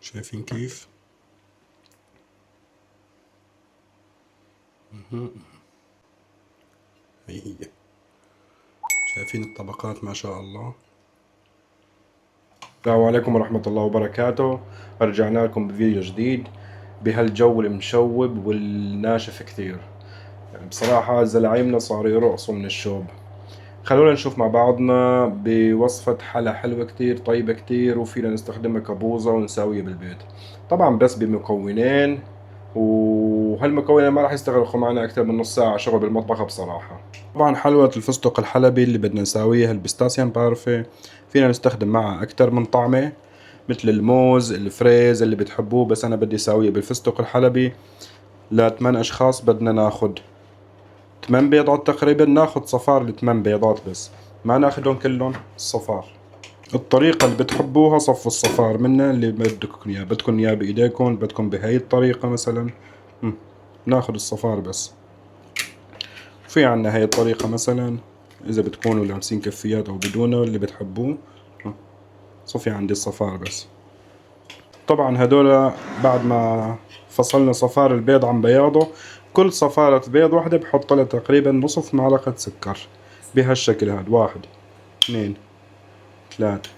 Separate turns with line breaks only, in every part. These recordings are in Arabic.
شايفين كيف؟ هي شايفين الطبقات ما شاء الله.
السلام عليكم ورحمة الله وبركاته. رجعنا لكم بفيديو جديد بهالجو المشوب والناشف كثير. يعني بصراحة زلاعيمنا صاروا يرقصوا من الشوب. خلونا نشوف مع بعضنا بوصفة حلا حلوة كثير طيبة كثير وفينا نستخدمها كبوظة ونساويها بالبيت، طبعا بس بمكونين، وهالمكونين ما راح يستغرقوا معنا أكثر من نص ساعة شغل بالمطبخ بصراحة. طبعا حلوة الفستق الحلبي اللي بدنا نساويها البستاسيان بارفي فينا نستخدم معها أكثر من طعمة، مثل الموز الفريز اللي بتحبوه، بس أنا بدي ساويه بالفستق الحلبي. ل8 أشخاص بدنا ناخد 8 بيضات تقريبا، ناخد صفار ل8 بيضات بس، ما ناخدهم كلهم الصفار. الطريقة اللي بتحبوها صفوا الصفار منه اللي بدكم اياه، بدكم اياه بايديكم، بدكم بهاي الطريقة مثلا ناخد الصفار بس. في عنا هاي الطريقة مثلا اذا بتكونوا لابسين كفيات او بدونه اللي بتحبوه. صفي عندي الصفار بس. طبعا هدول بعد ما فصلنا صفار البيض عن بياضه، كل صفارة بيض واحدة بحط لها تقريبا نصف معلقة سكر بهالشكل هاد. 1 2 3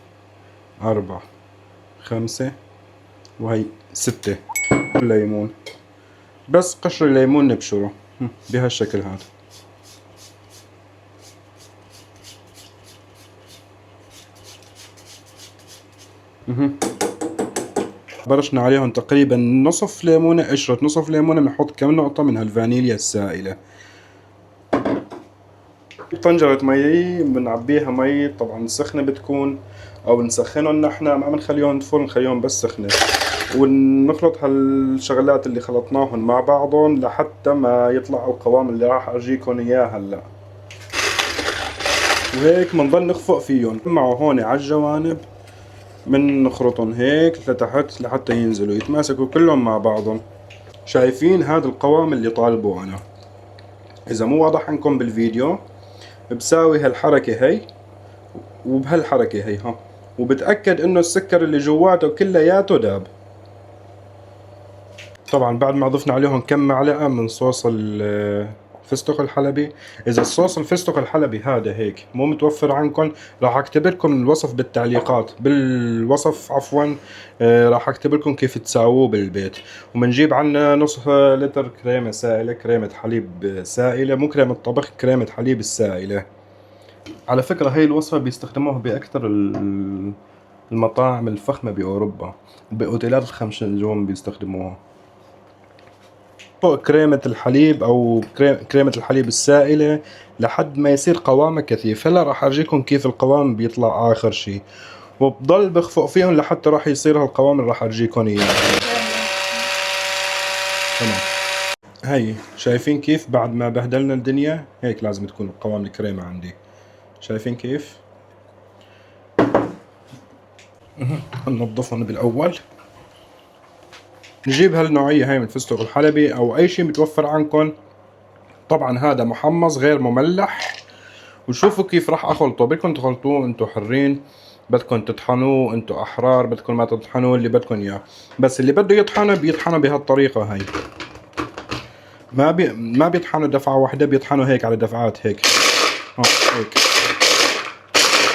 4 5 وهي 6 ليمون، بس قشر الليمون نبشره بهالشكل هذا. برشنا عليهم تقريبا نصف ليمونة، قشرة نصف ليمونة، بنحط كم نقطة من هالفانيليا السائلة. طنجرة مي بنعبيها مي طبعا سخنة بتكون، او نسخنهم نحن، ما بنخليهم فرن، نخليهم بس سخنة، ونخلط هالشغلات اللي خلطناهم مع بعضهم لحتى ما يطلع القوام اللي راح ارجيكم اياه هلا. وهيك بنضل نخفق فيهم معه هون على الجوانب، من نخرطهم هيك لتحت لحتى ينزلوا يتماسكوا كلهم مع بعضهم. شايفين هذا القوام اللي طالبه انا؟ اذا مو واضح عندكم بالفيديو بساوي هالحركة هي وبهالحركة هي ها، وبتأكد انه السكر اللي جواته كلياته داب. طبعا بعد ما ضفنا عليهم كم معلقة من صوص الفستق الحلبي. اذا الصوص الفستق الحلبي هذا هيك مو متوفر عندكم، راح اكتب لكم الوصف بالتعليقات، بالوصف عفوا. راح اكتب لكم كيف تساووه بالبيت. وبنجيب عنا نص لتر كريمة سائلة، كريمة حليب سائلة، مو كريمة طبخ، كريمة حليب السائلة. على فكرة هاي الوصفة بيستخدموها بأكثر المطاعم الفخمة بأوروبا، بأوتيلات ال5 نجوم بيستخدموها. فوق كريمة الحليب أو كريمة الحليب السائلة لحد ما يصير قوامه كثيف. هلا راح أرجيكم كيف القوام بيطلع آخر شي، وبضل بخفق فيهم لحتى راح يصير هالقوام اللي راح أرجيكم إياه. تمام. هي شايفين كيف بعد ما بهدلنا الدنيا هيك لازم تكون القوام الكريمة عندي. شايفين كيف؟ ننظفهم بالأول. نجيب هالنوعية هاي من الفستق الحلبي أو أي شي متوفر عندكم. طبعا هذا محمص غير مملح. وشوفوا كيف راح أخلطه، بدكم تخلطوه انتو حرين، بدكم تطحنوه انتو أحرار، بدكم ما تطحنوه اللي بدكم إياه، بس اللي بده يطحنه بيطحنه بهالطريقة هاي. ما بيطحنوا دفعة واحدة، بيطحنوا هيك على دفعات هيك. هيك.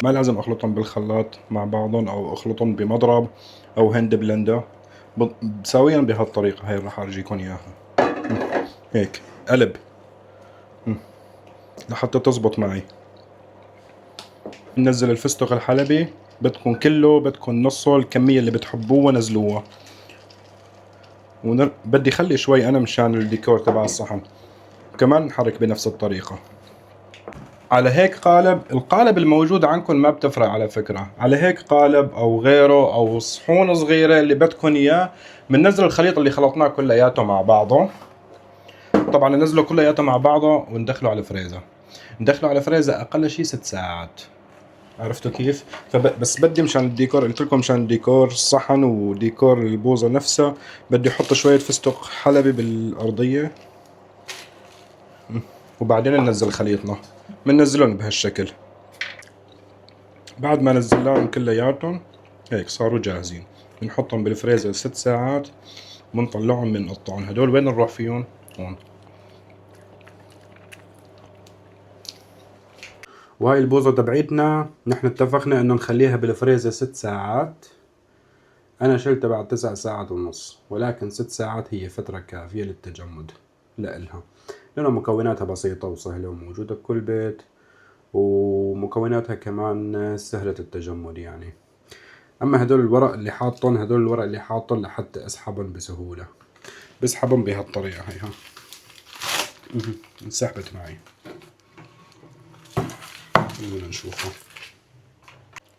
ما لازم أخلطهم بالخلاط مع بعضهم أو أخلطهم بمضرب أو هاند بلندر، بساويهم بهالطريقة هاي راح أرجيكم إياها. هيك قلب لحتى تزبط معي. ننزل الفستق الحلبي، بدكم كله بدكم نصه، الكمية اللي بتحبوها نزلوها. بدي خلي شوي أنا مشان الديكور تبع الصحن، كمان نحرك بنفس الطريقة. على هيك قالب، القالب الموجود عندكم ما بتفرق على فكرة، على هيك قالب أو غيره أو صحون صغيرة اللي بدكم إياه. بننزل الخليط اللي خلطناه كلياته مع بعضه. طبعا ننزله كلياته مع بعضه وندخله على الفريزر. ندخله على الفريزر أقل شي 6 ساعات. عرفتوا كيف؟ بس بدي مشان الديكور، قلت لكم مشان ديكور الصحن وديكور البوظة نفسها، بدي احط شوية فستق حلبي بالأرضية. وبعدين ننزل خليطنا، بننزلهم بهالشكل. بعد ما نزلناهم كلياتهم هيك صاروا جاهزين. بنحطهم بالفريزر 6 ساعات، بنطلعهم بنقطعهم. هدول وين نروح فيهم؟ هون. وهاي البوظة تبعتنا نحن اتفقنا انه نخليها بالفريزر 6 ساعات. انا شلتها بعد 9 ساعات ونص، ولكن 6 ساعات هي فترة كافية للتجمد لإلها، لانه مكوناتها بسيطة وسهلة وموجودة بكل بيت، ومكوناتها كمان سهلة التجمد يعني. اما هدول الورق اللي حاطن، هدول الورق اللي حاطن لحتى اسحبهم بسهولة. بسحبهم بهالطريقة هي ها. انسحبت معي. خلونا نشوفها.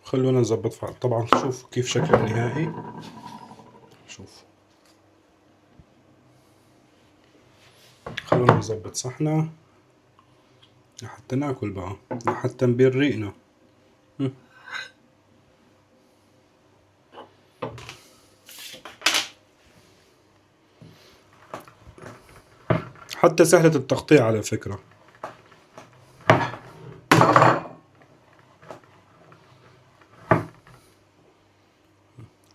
خلونا نظبط طبعا شوف كيف شكل النهائي. شوف. خلونا نظبط صحنا لحتى ناكل بقى، لحتى نبين ريقنا. حتى سهلة التقطيع على فكرة.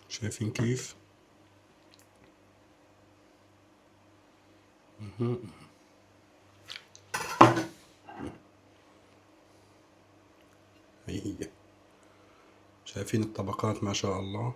شايفين كيف؟ هي شايفين الطبقات ما شاء الله.